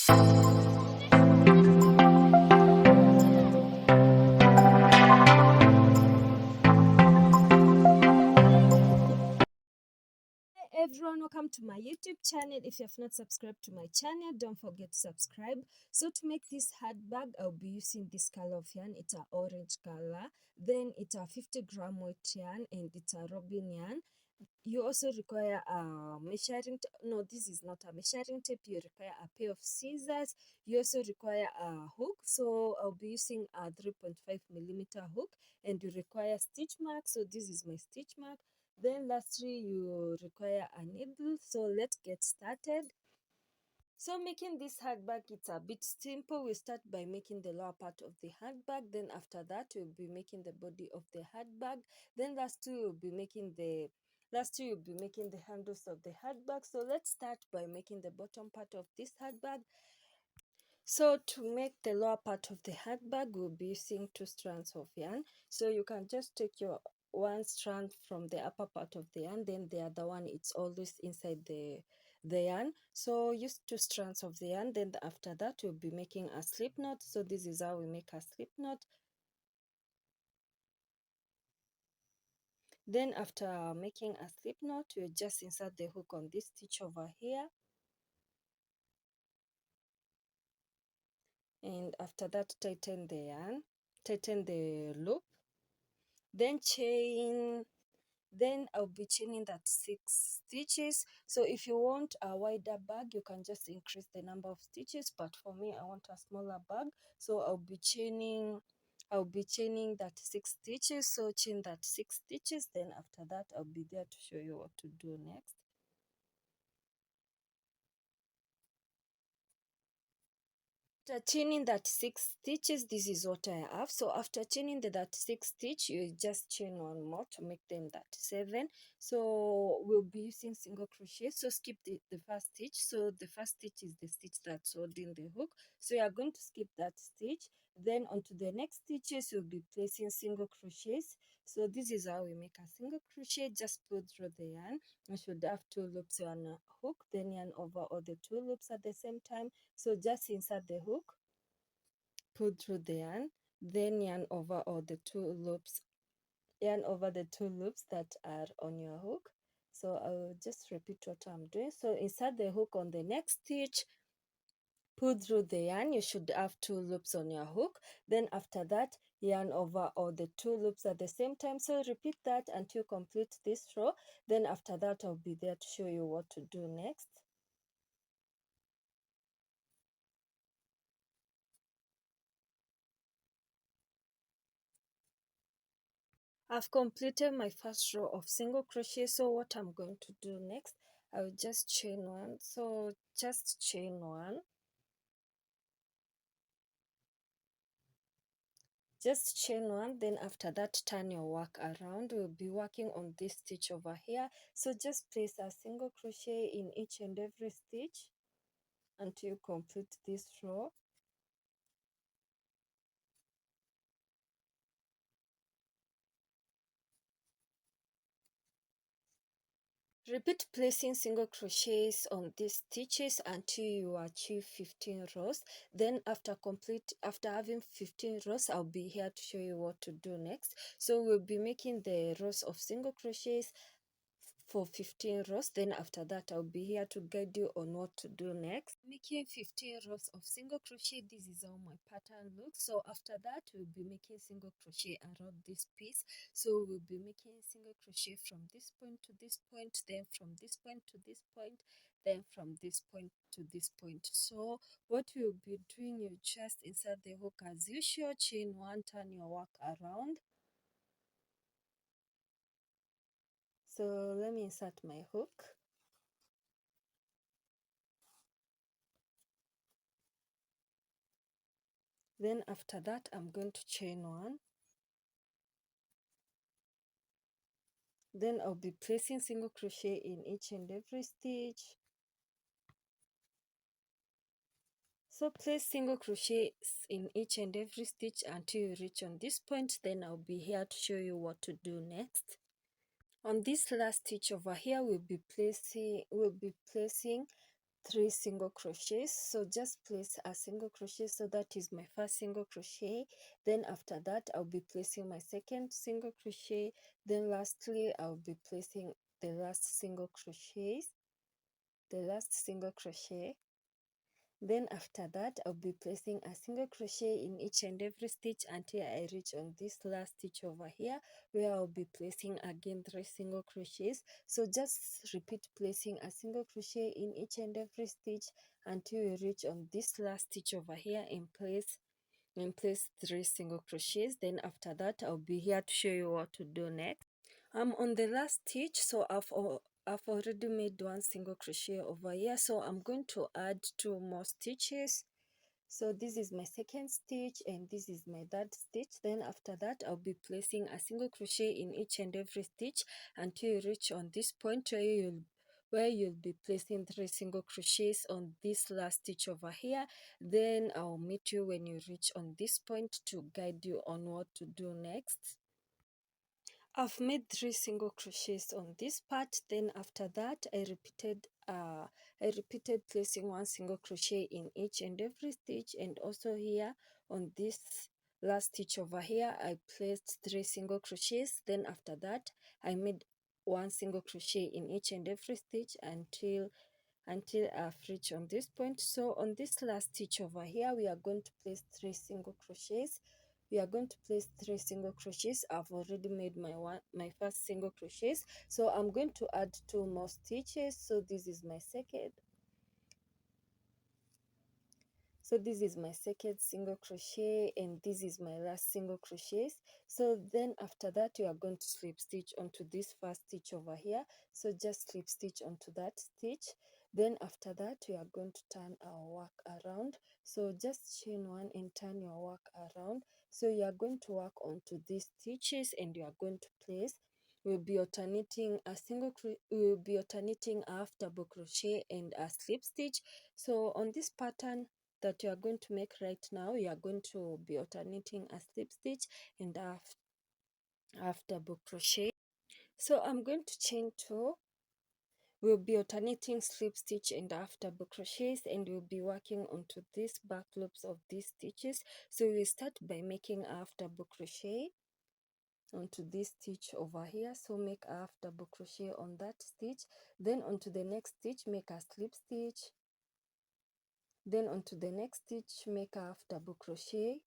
Everyone, welcome to my YouTube channel. If you have not subscribed to my channel, don't forget to subscribe. So to make this handbag, I'll be using this color of yarn. It's an orange color, then it's a 50-gram weight yarn, and it's a robin yarn. You also require a measuring no, this is not a measuring tape. You require a pair of scissors. You also require a hook, so I'll be using a 3.5mm hook, and you require stitch mark, so this is my stitch mark. Then lastly, you require a needle. So let's get started. So making this handbag, it's a bit simple. We start by making the lower part of the handbag. Then after that, we'll be making the body of the handbag. Then lastly, we'll be making the handles of the handbag. So let's start by making the bottom part of this handbag. So to make the lower part of the handbag, we'll be using 2 strands of yarn. So you can just take your one strand from the upper part of the yarn, then the other one, it's always inside the yarn. So use 2 strands of the yarn. Then after that, we'll be making a slip knot. So this is how we make a slip knot. Then after making a slip knot, you just insert the hook on this stitch over here. And after that, tighten the yarn, tighten the loop, then chain. Then I'll be chaining that 6 stitches. So if you want a wider bag, you can just increase the number of stitches, but for me, I want a smaller bag, so I'll be chaining that 6 stitches. So chain that 6 stitches. Then after that, I'll be there to show you what to do next. After chaining that 6 stitches, this is what I have. So after chaining that 6 stitch, you just chain one more to make them that 7. So we'll be using single crochet. So skip the first stitch. So the first stitch is the stitch that's holding the hook. So you are going to skip that stitch. Then onto the next stitches, you'll be placing single crochets. So this is how we make a single crochet. Just pull through the yarn. You should have 2 loops on a hook, then yarn over all the 2 loops at the same time. So just insert the hook, pull through the yarn, then yarn over all the 2 loops, yarn over the 2 loops that are on your hook. So I will just repeat what I'm doing. So insert the hook on the next stitch, pull through the yarn. You should have 2 loops on your hook. Then after that, yarn over all the 2 loops at the same time. So repeat that until you complete this row. Then after that, I'll be there to show you what to do next. I've completed my first row of single crochet. So what I'm going to do next, I'll just chain one. So just chain one, just chain one. Then after that, turn your work around. We'll be working on this stitch over here. So just place a single crochet in each and every stitch until you complete this row. Repeat placing single crochets on these stitches until you achieve 15 rows. Then after having 15 rows, I'll be here to show you what to do next. So we'll be making the rows of single crochets for 15 rows. Then after that, I'll be here to guide you on what to do next. Making 15 rows of single crochet, this is how my pattern looks. So after that, we'll be making single crochet around this piece. So we'll be making single crochet from this point to this point, then from this point to this point, then from this point to this point. So what we'll be doing, you just insert the hook as usual, chain one, turn your work around. So let me insert my hook. Then after that, I'm going to chain one. Then I'll be placing single crochet in each and every stitch. So place single crochets in each and every stitch until you reach on this point. Then I'll be here to show you what to do next. On this last stitch over here, we'll be placing 3 single crochets. So just place a single crochet, so that is my first single crochet. Then after that I'll be placing my second single crochet. Then lastly I'll be placing the last single crochet. Then after that I'll be placing a single crochet in each and every stitch until I reach on this last stitch over here, where I'll be placing again 3 single crochets. So just repeat placing a single crochet in each and every stitch until you reach on this last stitch over here and place 3 single crochets. Then after that I'll be here to show you what to do next. I'm on the last stitch, so I've already made 1 single crochet over here, so I'm going to add 2 more stitches. So this is my second stitch and this is my third stitch. Then after that I'll be placing a single crochet in each and every stitch until you reach on this point where you'll be placing 3 single crochets on this last stitch over here. Then I'll meet you when you reach on this point to guide you on what to do next. I've made 3 single crochets on this part. Then after that I repeated placing 1 single crochet in each and every stitch, and also here on this last stitch over here I placed 3 single crochets. Then after that I made 1 single crochet in each and every stitch until I've reached on this point. So on this last stitch over here we are going to place 3 single crochets. I've already made my first single crochets, so I'm going to add 2 more stitches. So this is my second single crochet and this is my last single crochet. So then after that we are going to slip stitch onto this first stitch over here. So just slip stitch onto that stitch. Then after that we are going to turn our work around. So just chain 1 and turn your work around. So you are going to work onto these stitches and you are going to place, we'll be alternating a half double crochet and a slip stitch. So on this pattern that you are going to make right now, you are going to be alternating a slip stitch and half double crochet. So I'm going to chain 2. We'll be alternating slip stitch and half double crochets, and we'll be working onto these back loops of these stitches. So we'll start by making a half double crochet onto this stitch over here. So make a half double crochet on that stitch. Then onto the next stitch make a slip stitch. Then onto the next stitch make a half double crochet.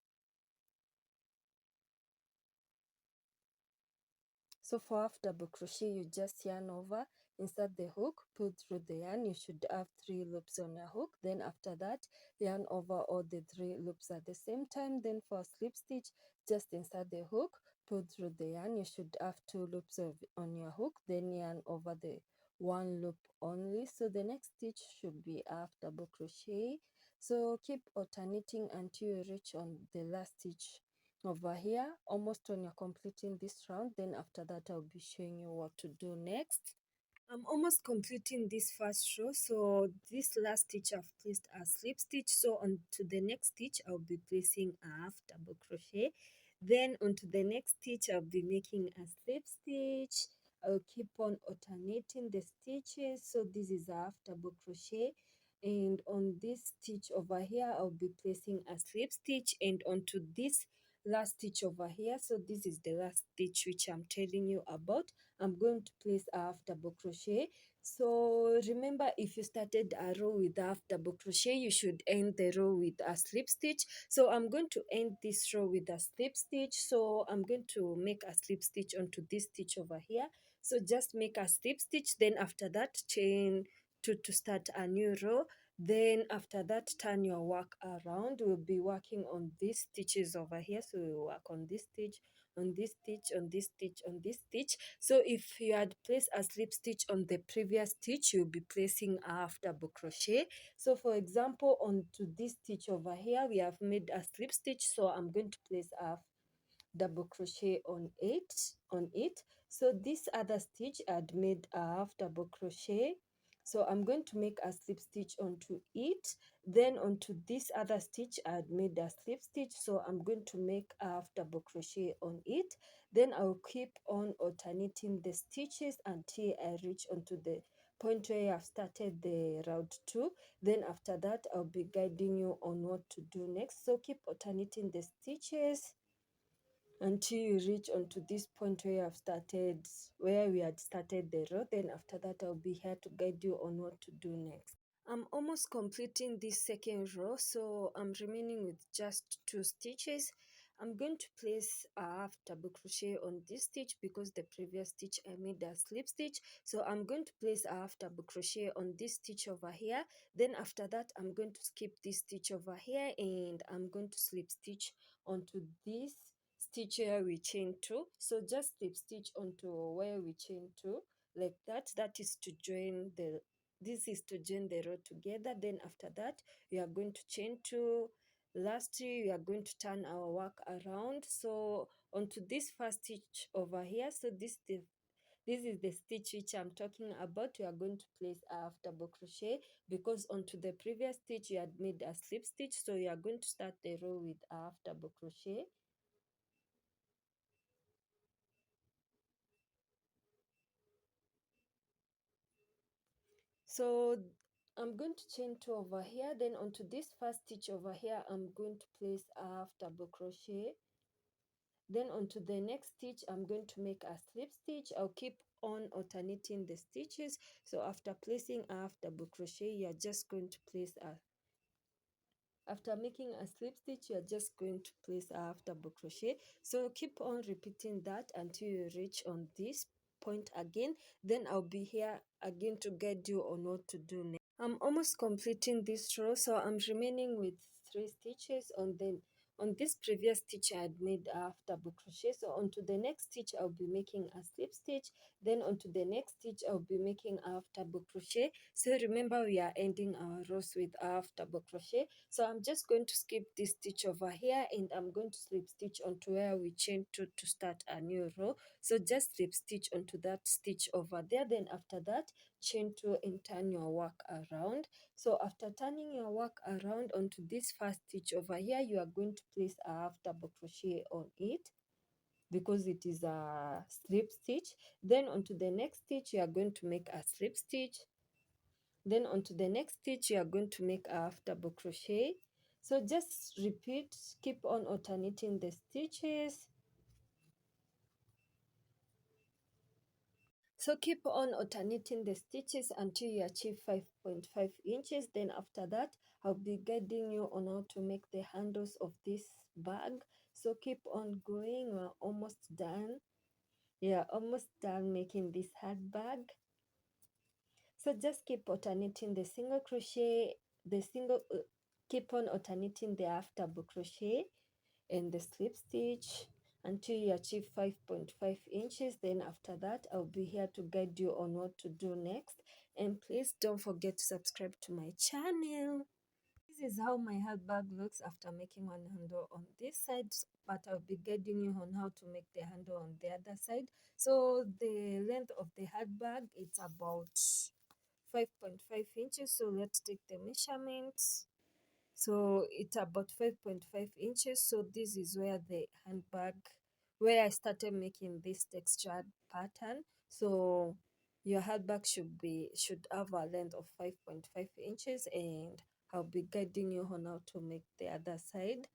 So for half double crochet you just yarn over, insert the hook, pull through the yarn. You should have 3 loops on your hook. Then after that yarn over all the 3 loops at the same time. Then for a slip stitch just insert the hook, pull through the yarn. You should have 2 loops on your hook, then yarn over the 1 loop only. So the next stitch should be half double crochet. So keep alternating until you reach on the last stitch over here, almost when you're completing this round. Then after that I'll be showing you what to do next. I'm almost completing this first row, so this last stitch I've placed a slip stitch. So onto the next stitch I'll be placing a half double crochet. Then onto the next stitch I'll be making a slip stitch. I'll keep on alternating the stitches. So this is a half double crochet, and on this stitch over here I'll be placing a slip stitch, and onto this last stitch over here, so this is the last stitch which I'm telling you about, I'm going to place a half double crochet. So remember, if you started a row with a half double crochet, you should end the row with a slip stitch. So I'm going to end this row with a slip stitch. So I'm going to make a slip stitch onto this stitch over here. So just make a slip stitch, then after that chain 2 to start a new row. Then after that turn your work around. We'll be working on these stitches over here. So we'll work on this stitch, on this stitch, on this stitch, on this stitch. So if you had placed a slip stitch on the previous stitch, you'll be placing a half double crochet. So for example, onto this stitch over here we have made a slip stitch, so I'm going to place a half double crochet on it. So this other stitch I'd made a half double crochet, so I'm going to make a slip stitch onto it. Then onto this other stitch I'd made a slip stitch, so I'm going to make a half double crochet on it. Then I'll keep on alternating the stitches until I reach onto the point where I've started the round 2. Then after that, I'll be guiding you on what to do next. So keep alternating the stitches until you reach onto this point where I've started, where we had started the row. Then after that, I'll be here to guide you on what to do next. I'm almost completing this second row, so I'm remaining with just 2 stitches. I'm going to place a half double crochet on this stitch because the previous stitch I made a slip stitch. So I'm going to place a half double crochet on this stitch over here. Then after that, I'm going to skip this stitch over here and I'm going to slip stitch onto this stitch where we chain 2. So just slip stitch onto where we chain 2 like that. That is to join the, this is to join the row together. Then after that, we are going to chain 2. Lastly, we are going to turn our work around, so onto this first stitch over here. So this is the stitch which I'm talking about. We are going to place a half double crochet because onto the previous stitch you had made a slip stitch, so you are going to start the row with a half double crochet. So I'm going to chain 2 over here. Then onto this first stitch over here, I'm going to place a half double crochet. Then onto the next stitch, I'm going to make a slip stitch. I'll keep on alternating the stitches. So after placing a half double crochet, you're just going to place a, after making a slip stitch, you're just going to place a half double crochet. So keep on repeating that until you reach on this point again. Then I'll be here again to guide you on what to do next. I'm almost completing this row, so I'm remaining with 3 stitches on this previous stitch I had made a half double crochet. So onto the next stitch I'll be making a slip stitch, then onto the next stitch I'll be making a half double crochet. So remember, we are ending our rows with a half double crochet. So I'm just going to skip this stitch over here and I'm going to slip stitch onto where we chain 2 to start a new row. So just slip stitch onto that stitch over there. Then after that, chain 2 and turn your work around. So after turning your work around onto this first stitch over here, you are going to place a half double crochet on it because it is a slip stitch. Then onto the next stitch, you are going to make a slip stitch. Then onto the next stitch, you are going to make a half double crochet. So just repeat, keep on alternating the stitches. So keep on alternating the stitches until you achieve 5.5 inches. Then after that, I'll be guiding you on how to make the handles of this bag. So keep on going. We're almost done. Yeah, almost done making this handbag. So just keep alternating the single crochet, keep on alternating the half double crochet and the slip stitch until you achieve 5.5 inches. Then after that, I'll be here to guide you on what to do next. And please don't forget to subscribe to my channel. This is how my handbag looks after making one handle on this side, but I'll be guiding you on how to make the handle on the other side. So the length of the handbag, it's about 5.5 inches. So let's take the measurements. So it's about 5.5 inches. So this is where the handbag, where I started making this textured pattern. So your handbag should have a length of 5.5 inches, and I'll be guiding you on how to make the other side.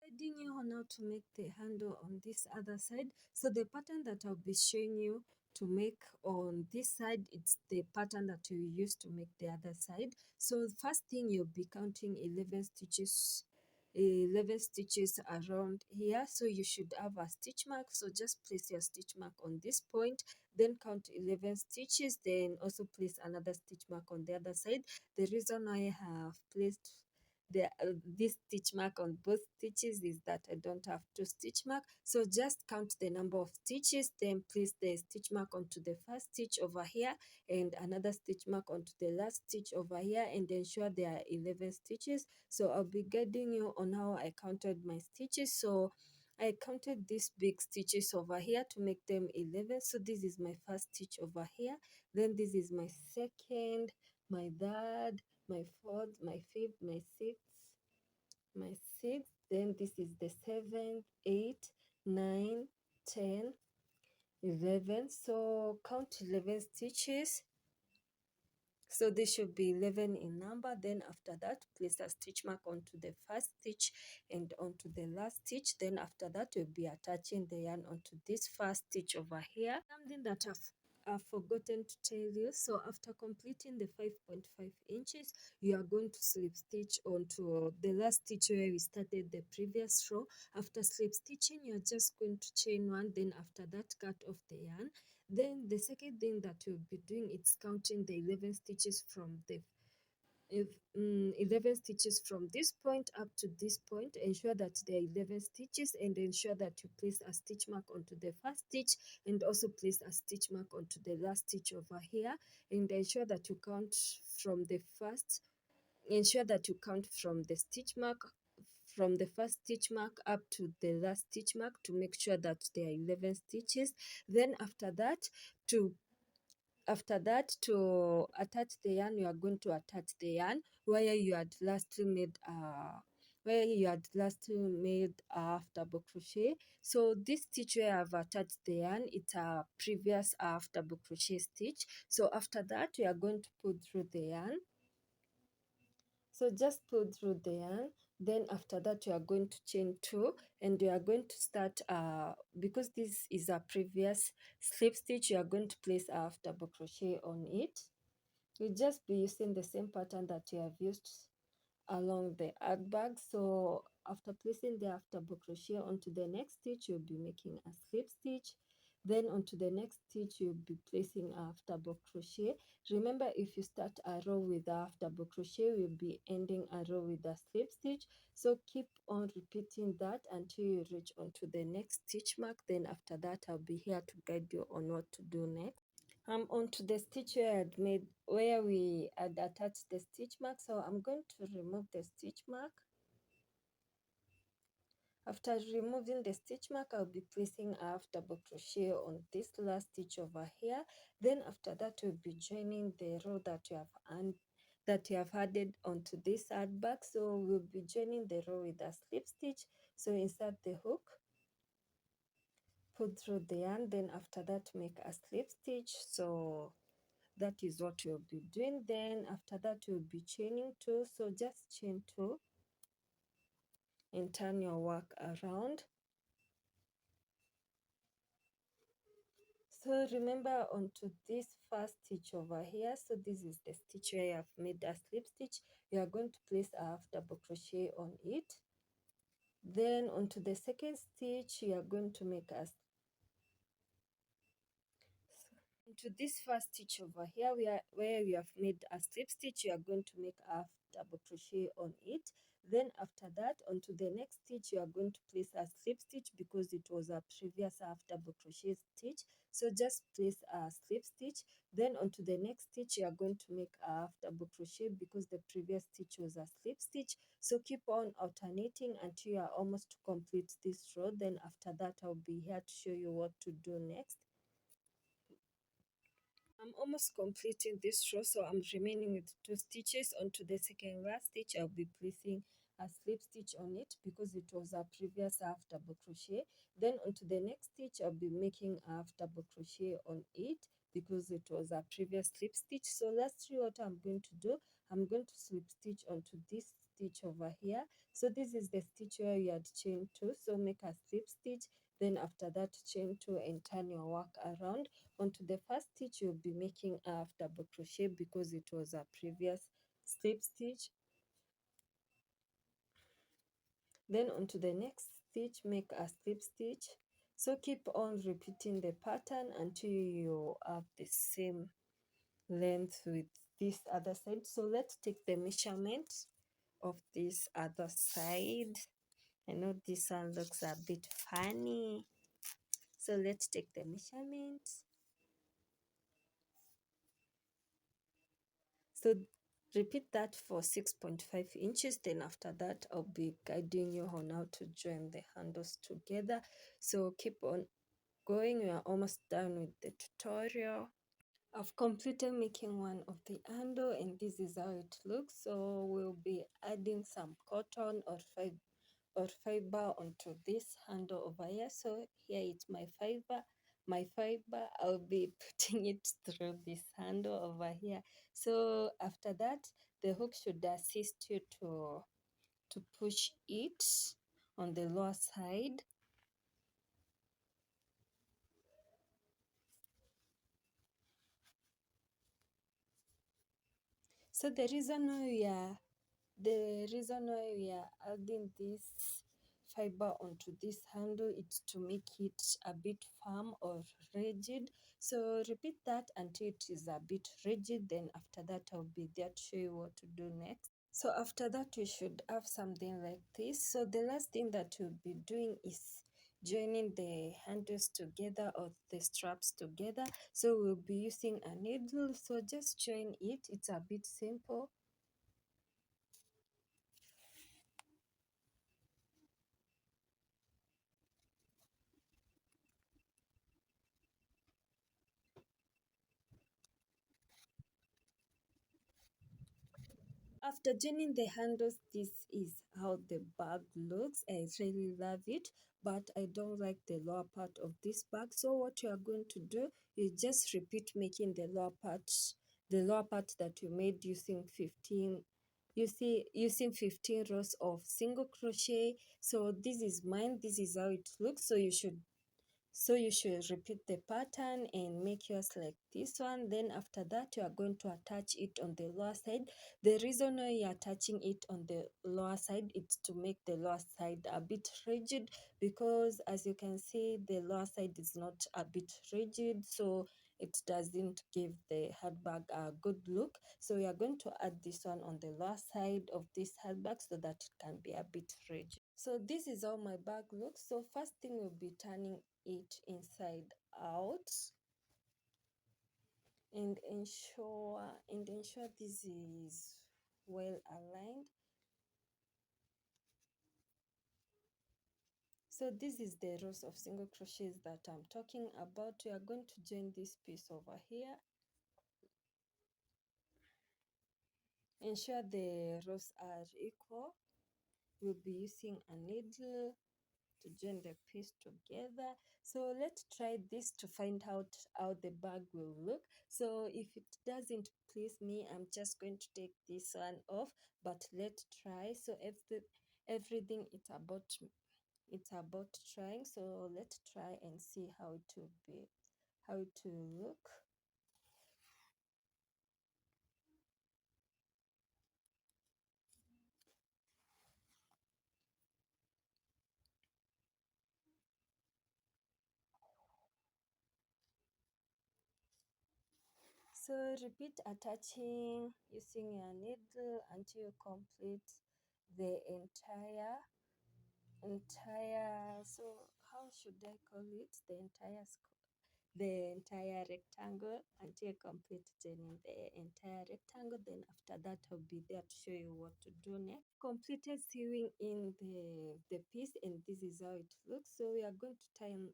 Guiding you on how to make the handle on this other side. So the pattern that I'll be showing you to make on this side, it's the pattern that you use to make the other side. So first thing, you'll be counting 11 stitches around here. So you should have a stitch mark, so just place your stitch mark on this point, then count 11 stitches, then also place another stitch mark on the other side. The reason why I have placed this stitch mark on both stitches is that I don't have two stitch mark. So just count the number of stitches, then place the stitch mark onto the first stitch over here and another stitch mark onto the last stitch over here, and ensure there are 11 stitches. So I'll be guiding you on how I counted my stitches. So I counted these big stitches over here to make them 11. So this is my first stitch over here, then this is my second, my third, my fourth, my fifth, my sixth, then this is the 7th, 8, 9, 10, 11. So count 11 stitches. So this should be 11 in number. Then after that, place a stitch mark onto the first stitch and onto the last stitch. Then after that, we'll be attaching the yarn onto this first stitch over here. Something that I've forgotten to tell you. So after completing the 5.5 inches, you are going to slip stitch onto the last stitch where we started the previous row. After slip stitching, you're just going to chain one. Then after that, cut off the yarn. Then the second thing that you'll be doing is counting the 11 stitches from the 11 stitches from this point up to this point. Ensure that there are 11 stitches and ensure that you place a stitch mark onto the first stitch and also place a stitch mark onto the last stitch over here, and ensure that you count from the first ensure that you count from the stitch mark from the first stitch mark up to the last stitch mark to make sure that there are 11 stitches. Then after that, to attach the yarn, you are going to attach the yarn where you had lastly made half double crochet. So this stitch where I've attached the yarn, it's a previous half double crochet stitch. So after that, we are going to pull through the yarn. So just pull through the yarn. Then after that, you are going to chain two, and you are going to start because this is a previous slip stitch, you are going to place a half double crochet on it. You'll just be using the same pattern that you have used along the handbag. So after placing the half double crochet onto the next stitch, you'll be making a slip stitch. Then onto the next stitch, you'll be placing a half double crochet. Remember, if you start a row with a half double crochet, we'll be ending a row with a slip stitch. So keep on repeating that until you reach onto the next stitch mark. Then after that, I'll be here to guide you on what to do next. I'm onto the stitch where we had attached the stitch mark. So I'm going to remove the stitch mark. After removing the stitch mark, I'll be placing a half double crochet on this last stitch over here. Then after that, we'll be joining the row that you have added onto this handbag. So we'll be joining the row with a slip stitch. So insert the hook, pull through the yarn, then after that make a slip stitch. So that is what you'll be doing. Then after that, you'll be chaining two. So just chain two and turn your work around. So remember, onto this first stitch over here, so this is the stitch where you have made a slip stitch, you are going to place a half double crochet on it. Then onto the second stitch, you are going to make a into this first stitch over here where we have made a slip stitch, you are going to make a half double crochet on it. Then after that, onto the next stitch, you are going to place a slip stitch because it was a previous half double crochet stitch. So just place a slip stitch. Then onto the next stitch, you are going to make a half double crochet because the previous stitch was a slip stitch. So keep on alternating until you are almost to complete this row. Then after that, I'll be here to show you what to do next. I'm almost completing this row, so I'm remaining with two stitches. Onto the second last stitch, I'll be placing a slip stitch on it because it was a previous half double crochet. Then onto the next stitch, I'll be making a half double crochet on it because it was a previous slip stitch. So lastly, what I'm going to do, I'm going to slip stitch onto this stitch over here. So this is the stitch where you had chain two, so make a slip stitch. Then after that, chain two and turn your work around. Onto the first stitch, you'll be making a half double crochet because it was a previous slip stitch. Then onto the next stitch, make a slip stitch. So keep on repeating the pattern until you have the same length with this other side. So let's take the measurement of this other side. I know this one looks a bit funny, so let's take the measurement. So repeat that for 6.5 inches. Then after that, I'll be guiding you on how to join the handles together. So keep on going. We are almost done with the tutorial. I've completed making one of the handle, and this is how it looks. So we'll be adding some cotton or fiber onto this handle over here. So here it's my fiber. my fiber, I'll be putting it through this handle over here. So after that, the hook should assist you to push it on the lower side. So the reason why we are adding this fiber onto this handle is to make it a bit firm or rigid. So repeat that until it is a bit rigid, then after that I'll be there to show you what to do next. So after that we should have something like this. So the last thing that we'll be doing is joining the handles together or the straps together. So we'll be using a needle, so just join it. It's a bit simple. After joining the handles, this is how the bag looks. I really love it, but I don't like the lower part of this bag. So what you are going to do is just repeat making the lower part that you made using 15, using 15 rows of single crochet. So this is mine. This is how it looks. So you should repeat the pattern and make yours like this one. Then after that, you are going to attach it on the lower side. The reason why you are attaching it on the lower side is to make the lower side a bit rigid, because as you can see, the lower side is not a bit rigid, so it doesn't give the handbag a good look. So we are going to add this one on the lower side of this handbag so that it can be a bit rigid. So this is how my bag looks. So first thing we'll be turning it inside out and ensure this is well aligned. So this is the rows of single crochets that I'm talking about. We are going to join this piece over here. Ensure the rows are equal. We'll be using a needle to join the piece together. So let's try this to find out how the bag will look. So if it doesn't please me, I'm just going to take this one off, but let's try. So everything it's about trying. So let's try and see how it will look. So repeat attaching using your needle until you complete the entire, so how should I call it, the entire rectangle until you complete joining the entire rectangle. Then after that I'll be there to show you what to do next. Completed sewing in the piece, and this is how it looks. So we are going to turn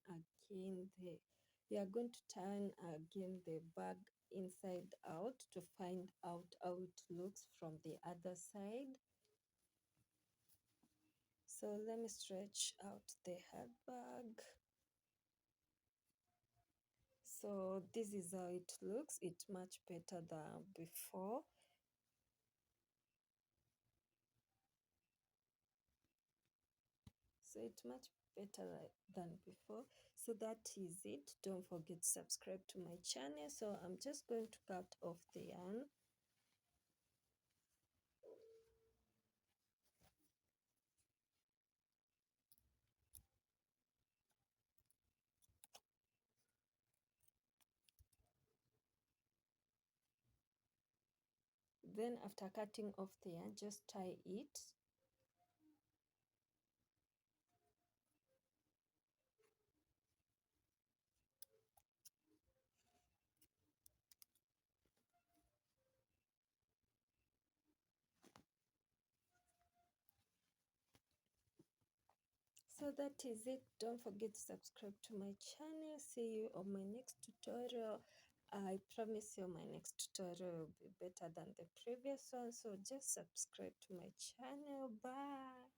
again the bag inside out to find out how it looks from the other side. So let me stretch out the handbag. So this is how it looks. It's much better than before. So it's much better than before. So that is it. Don't forget to subscribe to my channel. So I'm just going to cut off the yarn. Then after cutting off the yarn, just tie it. So that is it. Don't forget to subscribe to my channel. See you on my next tutorial. I promise you my next tutorial will be better than the previous one. So just subscribe to my channel. Bye.